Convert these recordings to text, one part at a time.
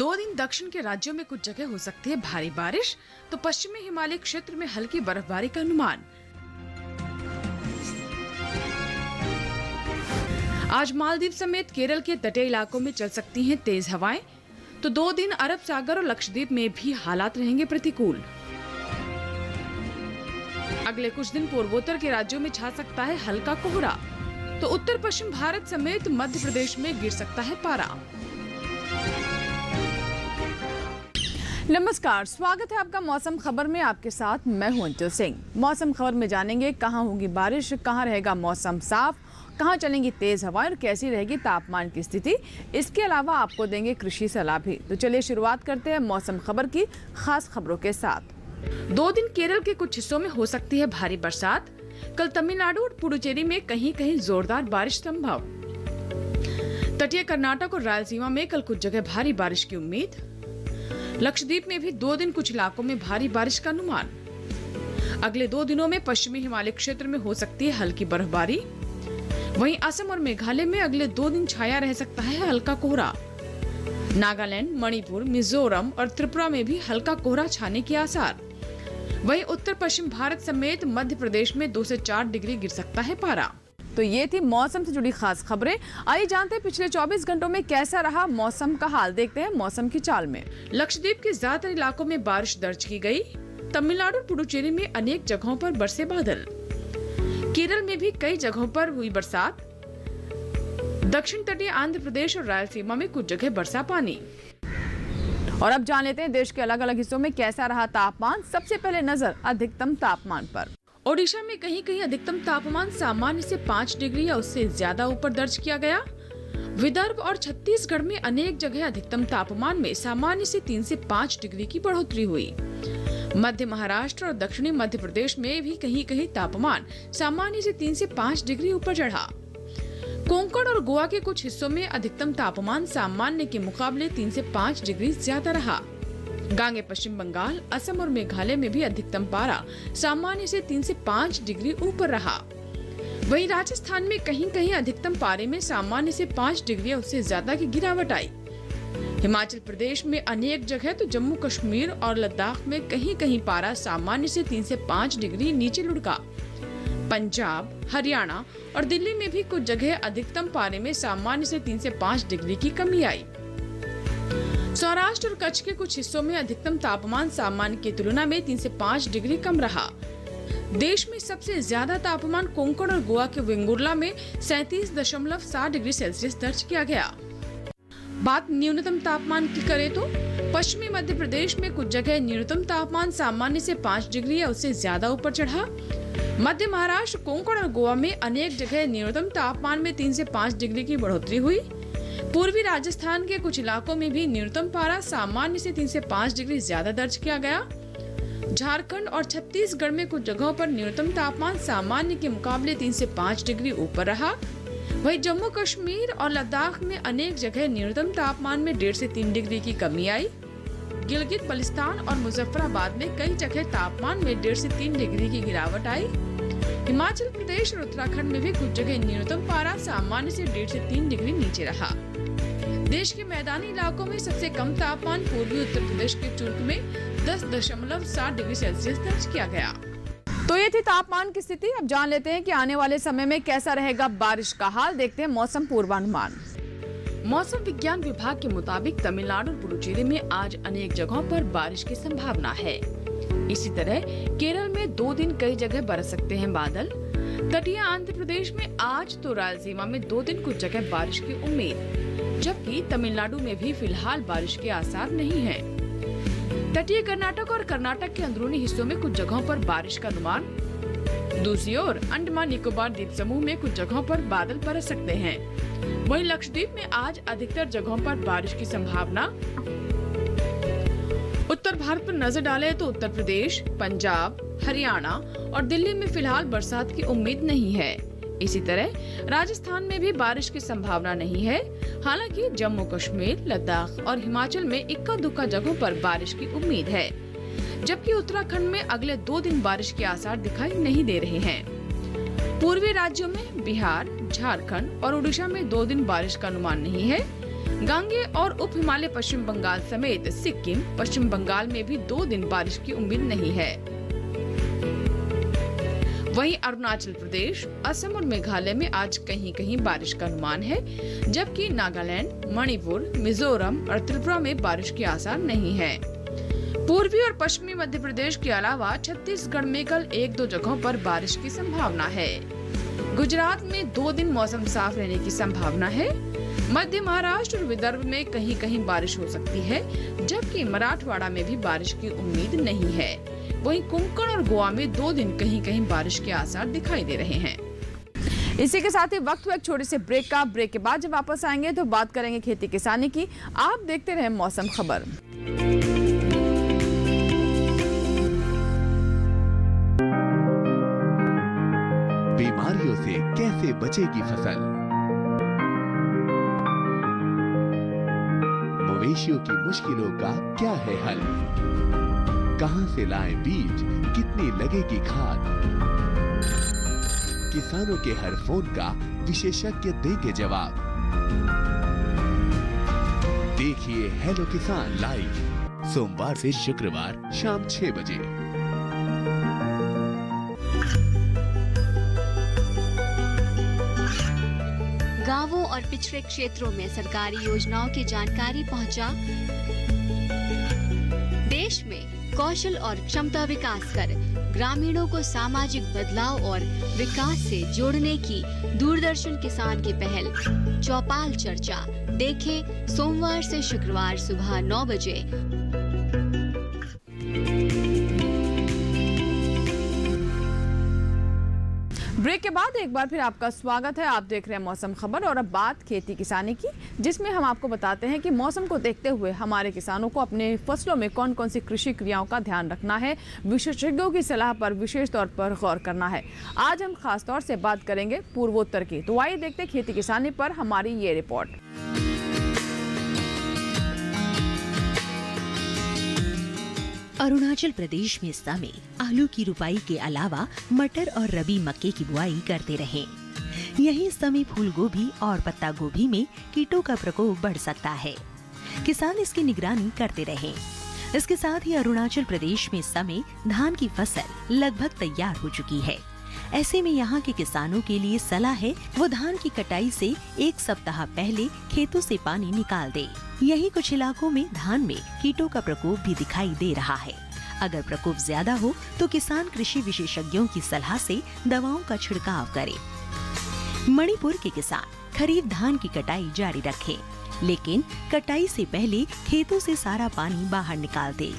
2 दिन दक्षिण के राज्यों में कुछ जगह हो सकती है भारी बारिश, तो पश्चिमी हिमालय क्षेत्र में हल्की बर्फबारी का अनुमान। आज मालदीव समेत केरल के तटीय इलाकों में चल सकती हैं तेज हवाएं, तो 2 दिन अरब सागर और लक्षद्वीप में भी हालात रहेंगे प्रतिकूल। अगले कुछ दिन पूर्वोत्तर के राज्यों में छा सकता है हल्का कोहरा, तो उत्तर पश्चिम भारत समेत मध्य प्रदेश में गिर सकता है पारा। नमस्कार, स्वागत है आपका मौसम खबर में। आपके साथ मैं हूं अंचल सिंह। मौसम खबर में जानेंगे कहां होगी बारिश, कहां रहेगा मौसम साफ, कहां चलेंगी तेज हवाएं और कैसी रहेगी तापमान की स्थिति। इसके अलावा आपको देंगे कृषि सलाह भी। तो चलिए शुरुआत करते हैं मौसम खबर की खास खबरों के साथ। 2 दिन केरल के कुछ हिस्सों में हो सकती है भारी बरसात। कल तमिलनाडु और पुडुचेरी में कहीं कहीं जोरदार बारिश संभव। तटीय कर्नाटक और रायलसीमा में कल कुछ जगह भारी बारिश की उम्मीद। लक्षद्वीप में भी 2 दिन कुछ इलाकों में भारी बारिश का अनुमान। अगले 2 दिनों में पश्चिमी हिमालय क्षेत्र में हो सकती है हल्की बर्फबारी। वहीं असम और मेघालय में अगले 2 दिन छाया रह सकता है हल्का कोहरा। नागालैंड, मणिपुर, मिजोरम और त्रिपुरा में भी हल्का कोहरा छाने के आसार। वहीं उत्तर पश्चिम भारत समेत मध्य प्रदेश में 2 से 4 डिग्री गिर सकता है पारा। तो ये थी मौसम से जुड़ी खास खबरें। आइए जानते हैं पिछले 24 घंटों में कैसा रहा मौसम का हाल। देखते हैं मौसम की चाल में। लक्षद्वीप के ज्यादातर इलाकों में बारिश दर्ज की गई। तमिलनाडु और पुडुचेरी में अनेक जगहों पर बरसे बादल। केरल में भी कई जगहों पर हुई बरसात। दक्षिण तटीय आंध्र प्रदेश और रायलसीमा में कुछ जगह बरसा पानी। और अब जान लेते हैं देश के अलग अलग हिस्सों में कैसा रहा तापमान। सबसे पहले नजर अधिकतम तापमान पर। ओडिशा में कहीं कहीं अधिकतम तापमान सामान्य से 5 डिग्री या उससे ज्यादा ऊपर दर्ज किया गया। विदर्भ और छत्तीसगढ़ में अनेक जगह अधिकतम तापमान में सामान्य से 3 से 5 डिग्री की बढ़ोतरी हुई। मध्य महाराष्ट्र और दक्षिणी मध्य प्रदेश में भी कहीं कहीं तापमान सामान्य से 3 से 5 डिग्री ऊपर चढ़ा। कोंकण और गोवा के कुछ हिस्सों में अधिकतम तापमान सामान्य के मुकाबले 3 से 5 डिग्री ज्यादा रहा। गांगे पश्चिम बंगाल, असम और मेघालय में भी अधिकतम पारा सामान्य से 3 से 5 डिग्री ऊपर रहा। वहीं राजस्थान में कहीं कहीं अधिकतम पारे में सामान्य से 5 डिग्री उससे ज्यादा की गिरावट आई। हिमाचल प्रदेश में अनेक जगह तो जम्मू कश्मीर और लद्दाख में कहीं कहीं पारा सामान्य से 3 से 5 डिग्री नीचे लुढ़का। पंजाब, हरियाणा और दिल्ली में भी कुछ जगह अधिकतम पारे में सामान्य से 3 से 5 डिग्री की कमी आई। सौराष्ट्र और कच्छ के कुछ हिस्सों में अधिकतम तापमान सामान्य की तुलना में 3 से 5 डिग्री कम रहा। देश में सबसे ज्यादा तापमान कोंकण और गोवा के वेंगुर्ला में 37.7 डिग्री सेल्सियस दर्ज किया गया। बात न्यूनतम तापमान की करें तो पश्चिमी मध्य प्रदेश में कुछ जगह न्यूनतम तापमान सामान्य से 5 डिग्री या उससे ज्यादा ऊपर चढ़ा। मध्य महाराष्ट्र, कोंकण और गोवा में अनेक जगह न्यूनतम तापमान में 3 से 5 डिग्री की बढ़ोतरी हुई। पूर्वी राजस्थान के कुछ इलाकों में भी न्यूनतम पारा सामान्य से 3 से 5 डिग्री ज्यादा दर्ज किया गया। झारखंड और छत्तीसगढ़ में कुछ जगहों पर न्यूनतम तापमान सामान्य के मुकाबले 3 से 5 डिग्री ऊपर रहा। वहीं जम्मू कश्मीर और लद्दाख में अनेक जगह न्यूनतम तापमान में 1.5 से 3 डिग्री की कमी आई। गिलगित बल्तिस्तान और मुजफ्फराबाद में कई जगह तापमान में 1.5 से 3 डिग्री की गिरावट आई। हिमाचल प्रदेश और उत्तराखंड में भी कुछ जगह न्यूनतम पारा सामान्य से 1.5 से 3 डिग्री नीचे रहा। देश के मैदानी इलाकों में सबसे कम तापमान पूर्वी उत्तर प्रदेश के चुर्क में 10.7 डिग्री सेल्सियस दर्ज किया गया। तो ये थी तापमान की स्थिति। अब जान लेते हैं कि आने वाले समय में कैसा रहेगा बारिश का हाल। देखते हैं मौसम पूर्वानुमान। मौसम विज्ञान विभाग के मुताबिक तमिलनाडु और पुडुचेरी में आज अनेक जगहों पर बारिश की संभावना है। इसी तरह केरल में 2 दिन कई जगह बरस सकते हैं बादल। तटीय आंध्र प्रदेश में आज तो रायलसीमा में 2 दिन कुछ जगह बारिश की उम्मीद, जबकि तमिलनाडु में भी फिलहाल बारिश के आसार नहीं हैं। तटीय कर्नाटक और कर्नाटक के अंदरूनी हिस्सों में कुछ जगहों पर बारिश का अनुमान। दूसरी ओर अंडमान निकोबार द्वीप समूह में कुछ जगहों पर बादल बरस सकते हैं। वहीं लक्षद्वीप में आज अधिकतर जगहों पर बारिश की संभावना। उत्तर भारत पर नजर डालें तो उत्तर प्रदेश, पंजाब, हरियाणा और दिल्ली में फिलहाल बरसात की उम्मीद नहीं है। इसी तरह राजस्थान में भी बारिश की संभावना नहीं है। हालांकि जम्मू कश्मीर, लद्दाख और हिमाचल में इक्का दुक्का जगहों पर बारिश की उम्मीद है, जबकि उत्तराखंड में अगले 2 दिन बारिश के आसार दिखाई नहीं दे रहे हैं। पूर्वी राज्यों में बिहार, झारखंड और उड़ीसा में 2 दिन बारिश का अनुमान नहीं है। गांगे और उप हिमालय पश्चिम बंगाल समेत सिक्किम, पश्चिम बंगाल में भी 2 दिन बारिश की उम्मीद नहीं है। वहीं अरुणाचल प्रदेश, असम और मेघालय में आज कहीं कहीं बारिश का अनुमान है, जबकि नागालैंड, मणिपुर, मिजोरम और त्रिपुरा में बारिश के आसार नहीं है। पूर्वी और पश्चिमी मध्य प्रदेश के अलावा छत्तीसगढ़ में कल 1-2 जगहों पर बारिश की संभावना है। गुजरात में 2 दिन मौसम साफ रहने की संभावना है। मध्य महाराष्ट्र और विदर्भ में कहीं कहीं बारिश हो सकती है, जबकि मराठवाड़ा में भी बारिश की उम्मीद नहीं है। वहीं कोंकण और गोवा में 2 दिन कहीं कहीं बारिश के आसार दिखाई दे रहे हैं। इसी के साथ ही वक्त हुआ एक छोटे से ब्रेक का। ब्रेक के बाद जब वापस आएंगे तो बात करेंगे खेती किसानी की। आप देखते रहे मौसम खबर। बीमारियों से कैसे बचेगी फसल? मवेशियों की मुश्किलों का क्या है हल? कहां से लाएं बीज, कितनी लगेगी खाद? किसानों के हर फोन का विशेषज्ञ देंगे जवाब। देखिए हेलो किसान लाइव, सोमवार से शुक्रवार शाम 6 बजे। गांवों और पिछड़े क्षेत्रों में सरकारी योजनाओं की जानकारी पहुंचा। देश में कौशल और क्षमता विकास कर ग्रामीणों को सामाजिक बदलाव और विकास से जोड़ने की दूरदर्शन किसान की पहल चौपाल चर्चा देखें सोमवार से शुक्रवार सुबह 9 बजे। ब्रेक के बाद एक बार फिर आपका स्वागत है। आप देख रहे हैं मौसम खबर और अब बात खेती किसानी की, जिसमें हम आपको बताते हैं कि मौसम को देखते हुए हमारे किसानों को अपने फसलों में कौन कौन सी कृषि क्रियाओं का ध्यान रखना है, विशेषज्ञों की सलाह पर विशेष तौर पर गौर करना है। आज हम खास तौर से बात करेंगे पूर्वोत्तर की। तो आइए देखते हैं खेती किसानी पर हमारी ये रिपोर्ट। अरुणाचल प्रदेश में इस समय आलू की रुपाई के अलावा मटर और रबी मक्के की बुआई करते रहे। यही इस समय फूल गोभी और पत्ता गोभी में कीटों का प्रकोप बढ़ सकता है। किसान इसकी निगरानी करते रहे। इसके साथ ही अरुणाचल प्रदेश में इस समय धान की फसल लगभग तैयार हो चुकी है। ऐसे में यहाँ के किसानों के लिए सलाह है वो धान की कटाई से 1 सप्ताह पहले खेतों से पानी निकाल दे। यही कुछ इलाकों में धान में कीटों का प्रकोप भी दिखाई दे रहा है। अगर प्रकोप ज्यादा हो तो किसान कृषि विशेषज्ञों की सलाह से दवाओं का छिड़काव करे। मणिपुर के किसान खरीफ धान की कटाई जारी रखें, लेकिन कटाई से पहले खेतों से सारा पानी बाहर निकाल दे।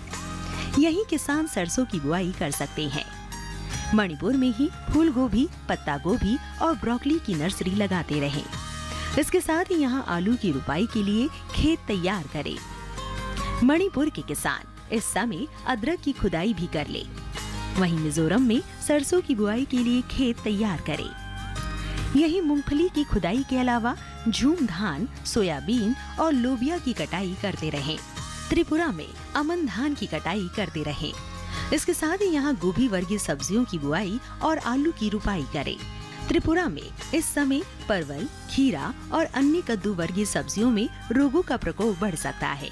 यही किसान सरसों की बुआई कर सकते हैं। मणिपुर में ही फूल गोभी, पत्ता गोभी और ब्रोकली की नर्सरी लगाते रहें। इसके साथ ही यहाँ आलू की रुपाई के लिए खेत तैयार करें। मणिपुर के किसान इस समय अदरक की खुदाई भी कर ले। वहीं मिजोरम में सरसों की बुआई के लिए खेत तैयार करें। यही मूंगफली की खुदाई के अलावा झूम धान, सोयाबीन और लोबिया की कटाई करते रहें। त्रिपुरा में अमन धान की कटाई करते रहें। इसके साथ ही यहाँ गोभी वर्गीय सब्जियों की बुआई और आलू की रुपाई करें। त्रिपुरा में इस समय परवल, खीरा और अन्य कद्दू वर्गीय सब्जियों में रोगों का प्रकोप बढ़ सकता है।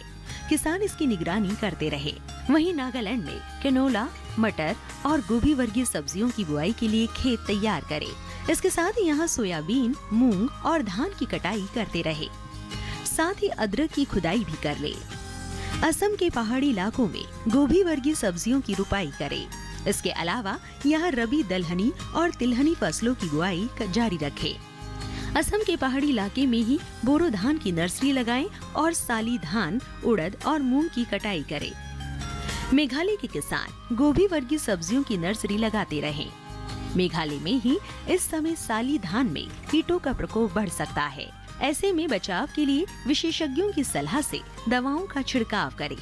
किसान इसकी निगरानी करते रहे। वहीं नागालैंड में कैनोला, मटर और गोभी वर्गीय सब्जियों की बुआई के लिए खेत तैयार करें। इसके साथ ही यहाँ सोयाबीन, मूंग और धान की कटाई करते रहे। साथ ही अदरक की खुदाई भी कर ले। असम के पहाड़ी इलाकों में गोभी वर्गीय सब्जियों की रुपाई करें। इसके अलावा यहाँ रबी दलहनी और तिलहनी फसलों की बुआई जारी रखें। असम के पहाड़ी इलाके में ही बोरो धान की नर्सरी लगाएं और साली धान, उड़द और मूंग की कटाई करें। मेघालय के किसान गोभी वर्गीय सब्जियों की नर्सरी लगाते रहें। मेघालय में ही इस समय साली धान में कीटों का प्रकोप बढ़ सकता है। ऐसे में बचाव के लिए विशेषज्ञों की सलाह से दवाओं का छिड़काव करें।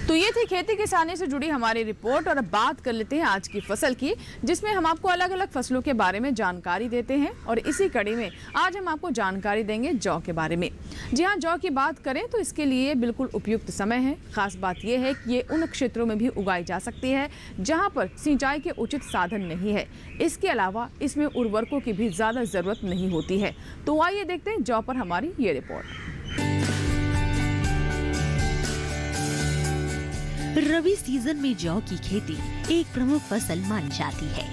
तो ये ये थी खेती किसानी से जुड़ी हमारी रिपोर्ट और अब बात कर लेते हैं आज की फसल की, जिसमें हम आपको अलग अलग फसलों के बारे में जानकारी देते हैं। और इसी कड़ी में आज हम आपको जानकारी देंगे जौ के बारे में। जी हाँ, जौ की बात करें तो इसके लिए बिल्कुल उपयुक्त समय है। खास बात यह है कि ये उन क्षेत्रों में भी उगाई जा सकती है जहाँ पर सिंचाई के उचित साधन नहीं है। इसके अलावा इसमें उर्वरकों की भी ज़्यादा ज़रूरत नहीं होती है। तो आइए देखते हैं जौ पर हमारी ये रिपोर्ट। रबी सीजन में जौ की खेती एक प्रमुख फसल मानी जाती है।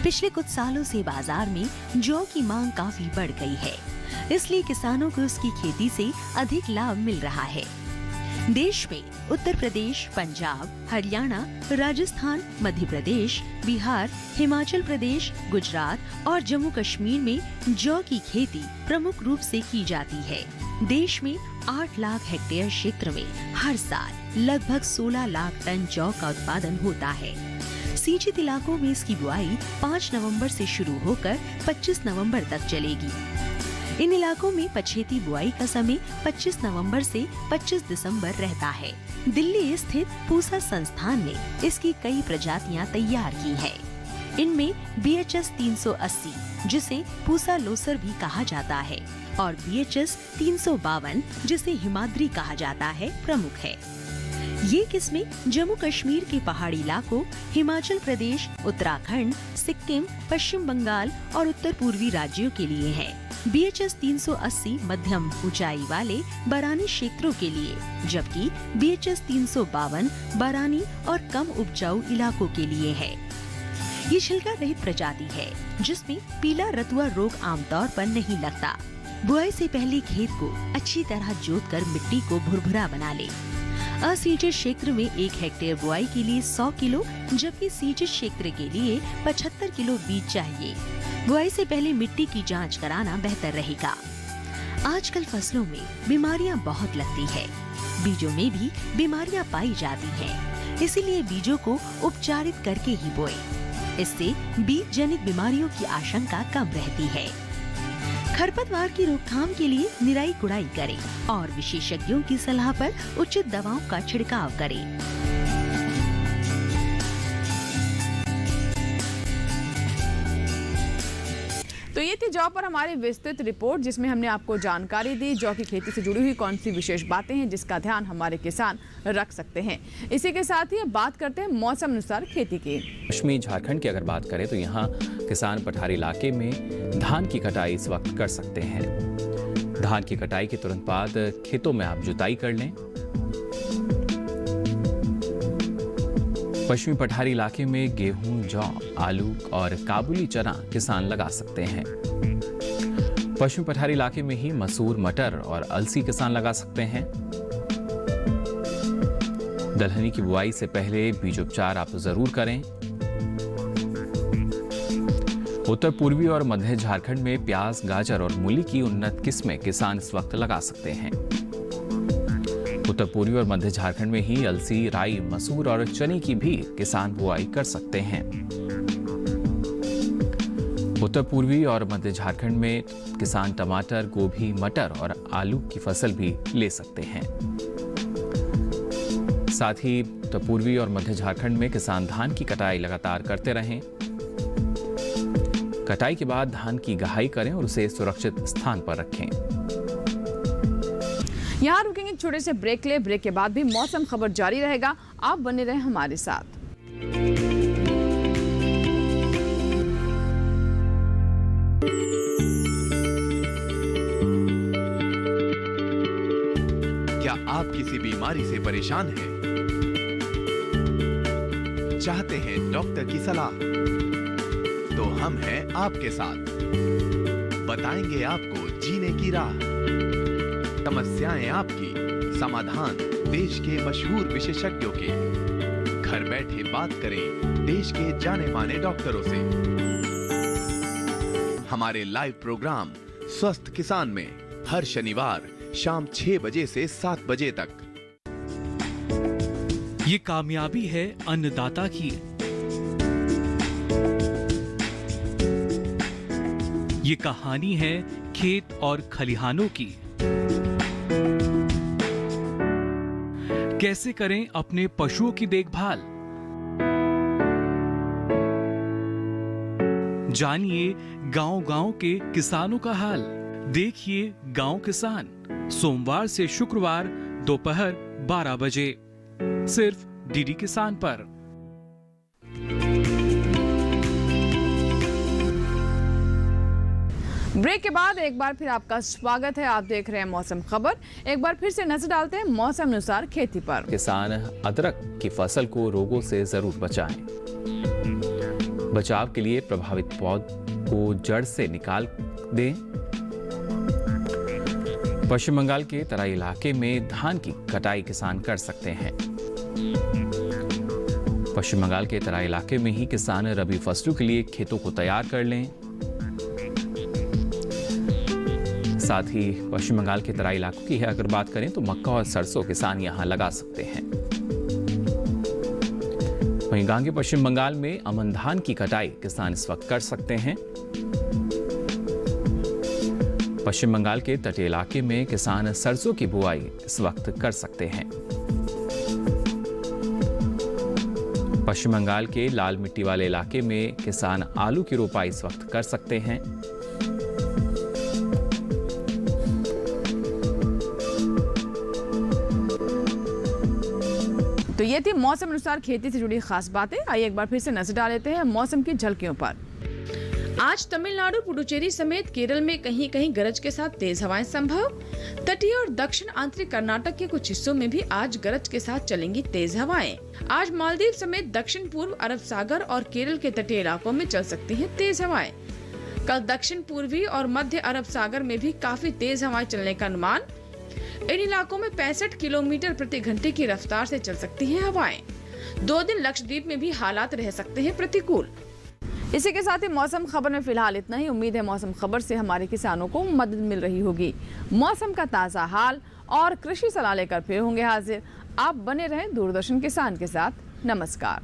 पिछले कुछ सालों से बाजार में जौ की मांग काफी बढ़ गई है, इसलिए किसानों को उसकी खेती से अधिक लाभ मिल रहा है। देश में उत्तर प्रदेश, पंजाब, हरियाणा, राजस्थान, मध्य प्रदेश, बिहार, हिमाचल प्रदेश, गुजरात और जम्मू कश्मीर में जौ की खेती प्रमुख रूप से की जाती है। देश में 8 लाख हेक्टेयर क्षेत्र में हर साल लगभग 16 लाख टन जौ का उत्पादन होता है। सिंचित इलाकों में इसकी बुआई 5 नवंबर से शुरू होकर 25 नवंबर तक चलेगी। इन इलाकों में पछेती बुआई का समय 25 नवंबर से 25 दिसंबर रहता है। दिल्ली स्थित पूसा संस्थान ने इसकी कई प्रजातियां तैयार की हैं। इनमें BHS 380, जिसे पूसा लोसर भी कहा जाता है, और BHS 352, जिसे हिमाद्री कहा जाता है, प्रमुख है। ये किस्में जम्मू कश्मीर के पहाड़ी इलाकों, हिमाचल प्रदेश, उत्तराखंड, सिक्किम, पश्चिम बंगाल और उत्तर पूर्वी राज्यों के लिए है। BHS 380 मध्यम ऊंचाई वाले बरानी क्षेत्रों के लिए, जबकि BHS 352 बरानी और कम उपजाऊ इलाकों के लिए है। ये छिलका रहित प्रजाति है, जिसमें पीला रतुआ रोग आमतौर पर नहीं लगता। बुआई से पहले खेत को अच्छी तरह जोतकर मिट्टी को भुरभुरा बना ले। असिंचित क्षेत्र में 1 हेक्टेयर बुआई के लिए 100 किलो, जबकि सिंचित क्षेत्र के लिए 75 किलो बीज चाहिए। बुआई से पहले मिट्टी की जांच कराना बेहतर रहेगा। आजकल फसलों में बीमारियां बहुत लगती है। बीजों में भी बीमारियां पाई जाती हैं, इसीलिए बीजों को उपचारित करके ही बोए। इससे बीज जनित बीमारियों की आशंका कम रहती है। खरपतवार की रोकथाम के लिए निराई गुड़ाई करें और विशेषज्ञों की सलाह पर उचित दवाओं का छिड़काव करें। तो ये थी जौ पर हमारी विस्तृत रिपोर्ट, जिसमें हमने आपको जानकारी दी जौ की खेती से जुड़ी हुई कौन सी विशेष बातें हैं जिसका ध्यान हमारे किसान रख सकते हैं। इसी के साथ ही अब बात करते हैं मौसम अनुसार खेती की। पश्चिमी झारखंड की अगर बात करें तो यहाँ किसान पठारी इलाके में धान की कटाई इस वक्त कर सकते हैं। धान की कटाई के तुरंत बाद खेतों में आप जुताई कर लें। पश्चिमी पठारी इलाके में गेहूं, जौ, आलू और काबुली चना किसान लगा सकते हैं। पश्चिमी पठारी इलाके में ही मसूर, मटर और अलसी किसान लगा सकते हैं। दलहनी की बुआई से पहले बीज उपचार आप जरूर करें। उत्तर पूर्वी और मध्य झारखंड में प्याज, गाजर और मूली की उन्नत किस्में किसान इस वक्त लगा सकते हैं। उत्तर पूर्वी और मध्य झारखंड में ही अलसी, राई, मसूर और चने की भी किसान बुआई कर सकते हैं। उत्तर पूर्वी और मध्य झारखंड में किसान टमाटर, गोभी, मटर और आलू की फसल भी ले सकते हैं। साथ ही उत्तर पूर्वी और मध्य झारखंड में किसान धान की कटाई लगातार करते रहें। कटाई के बाद धान की गहाई करें और उसे सुरक्षित स्थान पर रखें। यहाँ रुकेंगे छोटे से ब्रेक ले। ब्रेक के बाद भी मौसम खबर जारी रहेगा, आप बने रहें हमारे साथ। क्या आप किसी बीमारी से परेशान हैं? चाहते हैं डॉक्टर की सलाह? तो हम हैं आपके साथ। बताएंगे आपको जीने की राह। समस्याएं आपकी, समाधान देश के मशहूर विशेषज्ञों के। घर बैठे बात करें देश के जाने माने डॉक्टरों से। हमारे लाइव प्रोग्राम स्वस्थ किसान में हर शनिवार शाम 6 बजे से 7 बजे तक। ये कामयाबी है अन्नदाता की। ये कहानी है खेत और खलिहानों की। कैसे करें अपने पशुओं की देखभाल। जानिए गांव-गांव के किसानों का हाल। देखिए गांव किसान, सोमवार से शुक्रवार दोपहर 12 बजे सिर्फ डीडी किसान पर। ब्रेक के बाद एक बार फिर आपका स्वागत है। आप देख रहे हैं मौसम खबर। एक बार फिर से नजर डालते हैं मौसम अनुसार खेती पर। किसान अदरक की फसल को रोगों से जरूर बचाएं। बचाव के लिए प्रभावित पौध को जड़ से निकाल दें। पश्चिम बंगाल के तराई इलाके में धान की कटाई किसान कर सकते हैं। पश्चिम बंगाल के तराई इलाके में ही किसान रबी फसलों के लिए खेतों को तैयार कर लें। साथ ही पश्चिम बंगाल के तराई इलाकों की अगर बात करें तो मक्का और सरसों किसान यहां लगा सकते हैं। वहीं गांगे पश्चिम बंगाल में अमन धान की कटाई किसान इस वक्त कर सकते हैं। पश्चिम बंगाल के तटीय इलाके में किसान सरसों की बुआई इस वक्त कर सकते हैं। पश्चिम बंगाल के लाल मिट्टी वाले इलाके में किसान आलू की रोपाई इस वक्त कर सकते हैं। तो ये थी मौसम अनुसार खेती से जुड़ी खास बातें। आइए एक बार फिर से नजर डाल लेते हैं मौसम की झलकियों पर। आज तमिलनाडु, पुडुचेरी समेत केरल में कहीं कहीं गरज के साथ तेज हवाएं संभव। तटीय और दक्षिण आंतरिक कर्नाटक के कुछ हिस्सों में भी आज गरज के साथ चलेंगी तेज हवाएं। आज मालदीव समेत दक्षिण पूर्व अरब सागर और केरल के तटीय इलाकों में चल सकती हैं तेज हवाएं। कल दक्षिण पूर्वी और मध्य अरब सागर में भी काफी तेज हवाएं चलने का अनुमान। इन इलाकों में 65 किलोमीटर प्रति घंटे की रफ्तार से चल सकती हैं हवाएं। 2 दिन लक्षद्वीप में भी हालात रह सकते हैं प्रतिकूल। इसी के साथ ही मौसम खबर में फिलहाल इतना ही। उम्मीद है मौसम खबर से हमारे किसानों को मदद मिल रही होगी। मौसम का ताज़ा हाल और कृषि सलाह लेकर फिर होंगे हाजिर। आप बने रहें दूरदर्शन किसान के साथ। नमस्कार।